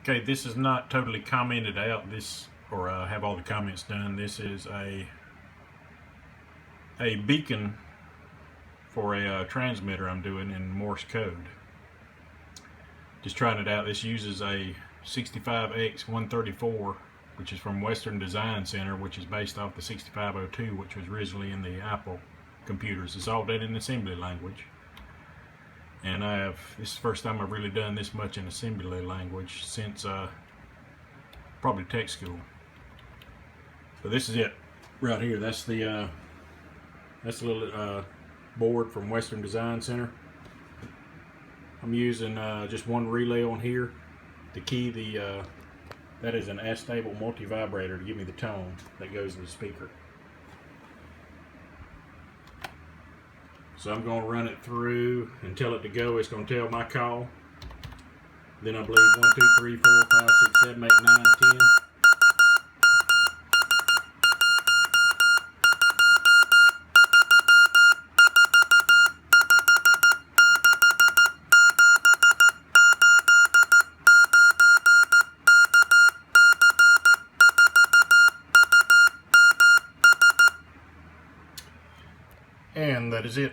Okay, this is not totally commented out, or have all the comments done. This is a beacon for a transmitter I'm doing in Morse code. Just trying it out. This uses a 65X134, which is from Western Design Center, which is based off the 6502, which was originally in the Apple computers. It's all done in assembly language. And this is the first time I've really done this much in assembly language since probably tech school. So this is it right here. That's the little board from Western Design Center. I'm using just one relay on here. The key, that is an astable multi-vibrator to give me the tone that goes in the speaker. So I'm going to run it through and tell it to go. It's going to tell my call. Then I believe 1, 2, 3, 4, 5, 6, 7, 8, 9, 10. And that is it.